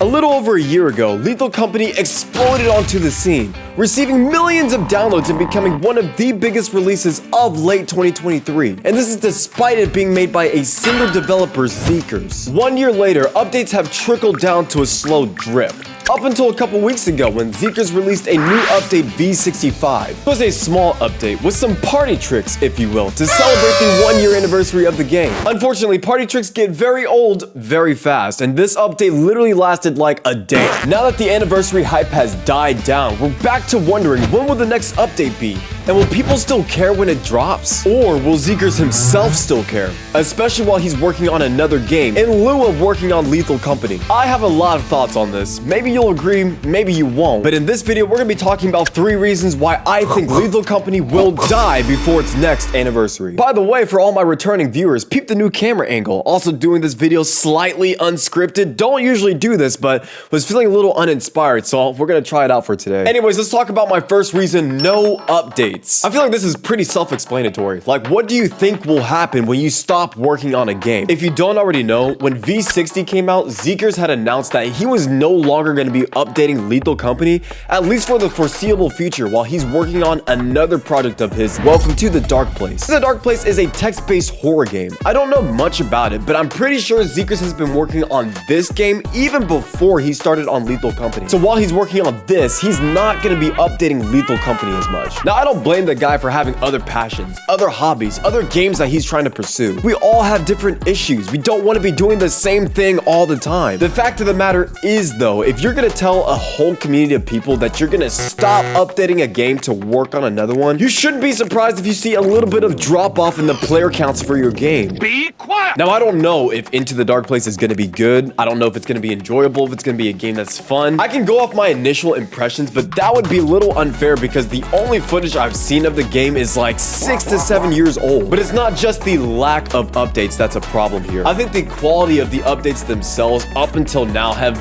A little over a year ago, Lethal Company exploded onto the scene, receiving millions of downloads and becoming one of the biggest releases of late 2023. And this is despite it being made by a single developer, Zeekers. 1 year later, updates have trickled down to a slow drip. Up until a couple weeks ago when Zeekers released a new update V65. It was a small update with some party tricks, if you will, to celebrate the 1 year anniversary of the game. Unfortunately, party tricks get very old very fast, and this update literally lasted like a day. Now that the anniversary hype has died down, we're back to wondering when will the next update be? And will people still care when it drops? Or will Zeekers himself still care? Especially while he's working on another game in lieu of working on Lethal Company. I have a lot of thoughts on this. Maybe you'll agree, maybe you won't. But in this video, we're gonna be talking about 3 reasons why I think Lethal Company will die before its next anniversary. By the way, for all my returning viewers, peep the new camera angle. Also doing this video slightly unscripted. Don't usually do this, but was feeling a little uninspired, so we're gonna try it out for today. Anyways, let's talk about my first reason: no updates. I feel like this is pretty self-explanatory. Like, what do you think will happen when you stop working on a game? If you don't already know, when V60 came out, Zeekers had announced that he was no longer going to be updating Lethal Company, at least for the foreseeable future, while he's working on another project of his, Welcome to the Dark Place. The Dark Place is a text-based horror game. I don't know much about it, but I'm pretty sure Zeekers has been working on this game even before he started on Lethal Company. So while he's working on this, he's not going to be updating Lethal Company as much. Now, I don't blame the guy for having other passions, other hobbies, other games that he's trying to pursue. We all have different issues. We don't want to be doing the same thing all the time. The fact of the matter is, though, if you're gonna tell a whole community of people that you're gonna stop updating a game to work on another one, you shouldn't be surprised if you see a little bit of drop off in the player counts for your game. Be quiet! Now, I don't know if Into the Dark Place is gonna be good. I don't know if it's gonna be enjoyable, if it's gonna be a game that's fun. I can go off my initial impressions, but that would be a little unfair because the only footage I've seen of the game is like 6 to 7 years old. But it's not just the lack of updates that's a problem here. I think the quality of the updates themselves up until now have,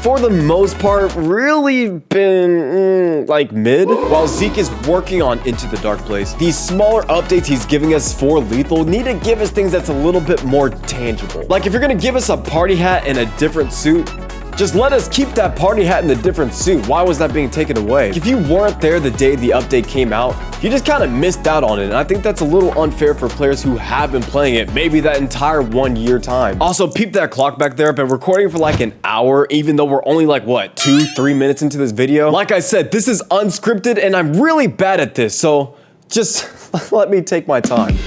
for the most part, really been like mid. While Zeke is working on Into the Dark Place, these smaller updates he's giving us for Lethal need to give us things that's a little bit more tangible. Like if you're gonna give us a party hat and a different suit, just let us keep that party hat in the different suit. Why was that being taken away? If you weren't there the day the update came out, you just kind of missed out on it. And I think that's a little unfair for players who have been playing it maybe that entire 1 year time. Also, peep that clock back there. I've been recording for like an hour, even though we're only like, what, 2-3 minutes into this video? Like I said, this is unscripted and I'm really bad at this. So just let me take my time.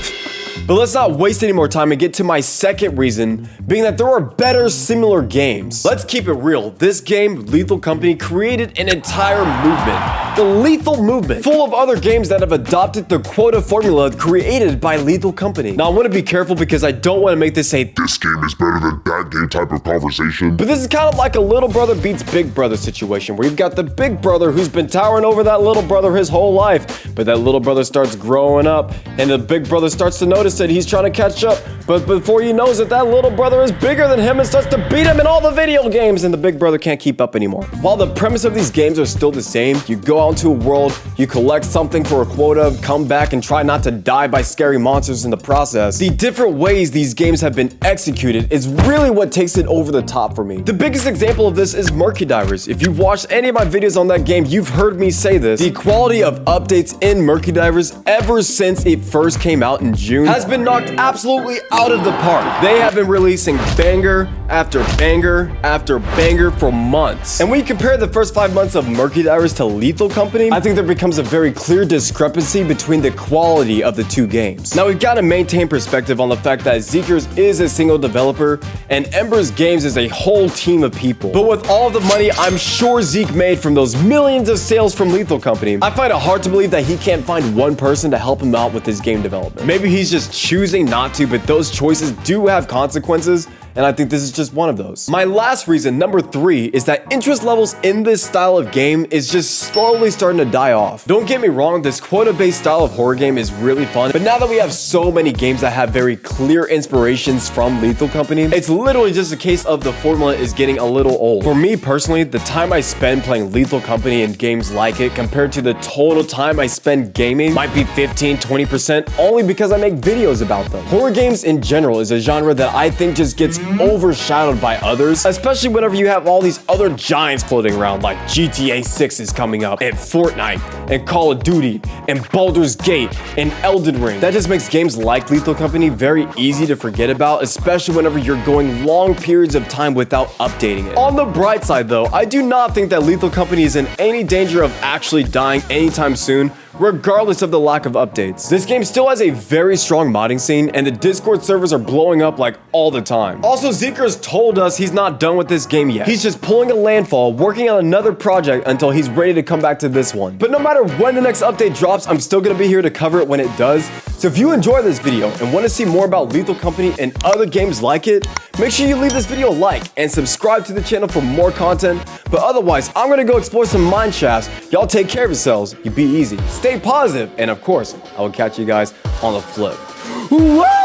But let's not waste any more time and get to my second reason, being that there are better similar games. Let's keep it real. This game, Lethal Company, created an entire movement. The Lethal Movement, full of other games that have adopted the quota formula created by Lethal Company. Now, I want to be careful because I don't want to make this a "this game is better than that game" type of conversation. But this is kind of like a little brother beats big brother situation, where you've got the big brother who's been towering over that little brother his whole life. But that little brother starts growing up, and the big brother starts to notice that he's trying to catch up. But before he knows it, that little brother is bigger than him and starts to beat him in all the video games, and the big brother can't keep up anymore. While the premise of these games are still the same, you go out into a world, you collect something for a quota, come back and try not to die by scary monsters in the process. The different ways these games have been executed is really what takes it over the top for me. The biggest example of this is Murky Divers. If you've watched any of my videos on that game, you've heard me say this. The quality of updates in Murky Divers ever since it first came out in June has been knocked absolutely out of the park. They have been releasing banger after banger after banger for months. And when you compare the first 5 months of Murky Divers to Lethal Company, I think there becomes a very clear discrepancy between the quality of the two games. Now, we've got to maintain perspective on the fact that Zeekers is a single developer and Embers Games is a whole team of people. But with all the money I'm sure Zeke made from those millions of sales from Lethal Company, I find it hard to believe that he can't find one person to help him out with his game development. Maybe he's just choosing not to, but those choices do have consequences. And I think this is just one of those. My last reason, number 3, is that interest levels in this style of game is just slowly starting to die off. Don't get me wrong, this quota-based style of horror game is really fun, but now that we have so many games that have very clear inspirations from Lethal Company, it's literally just a case of the formula is getting a little old. For me personally, the time I spend playing Lethal Company and games like it compared to the total time I spend gaming might be 15-20% only because I make videos about them. Horror games in general is a genre that I think just gets overshadowed by others, especially whenever you have all these other giants floating around like GTA 6 is coming up, and Fortnite, and Call of Duty, and Baldur's Gate, and Elden Ring. That just makes games like Lethal Company very easy to forget about, especially whenever you're going long periods of time without updating it. On the bright side though, I do not think that Lethal Company is in any danger of actually dying anytime soon, regardless of the lack of updates. This game still has a very strong modding scene, and the Discord servers are blowing up like all the time. Also, Zeekerss told us he's not done with this game yet. He's just pulling a landfall, working on another project until he's ready to come back to this one. But no matter when the next update drops, I'm still gonna be here to cover it when it does. So if you enjoy this video and want to see more about Lethal Company and other games like it, make sure you leave this video a like and subscribe to the channel for more content. But otherwise, I'm gonna go explore some mine shafts. Y'all take care of yourselves. You be easy. Stay positive, and of course, I will catch you guys on the flip. Woo!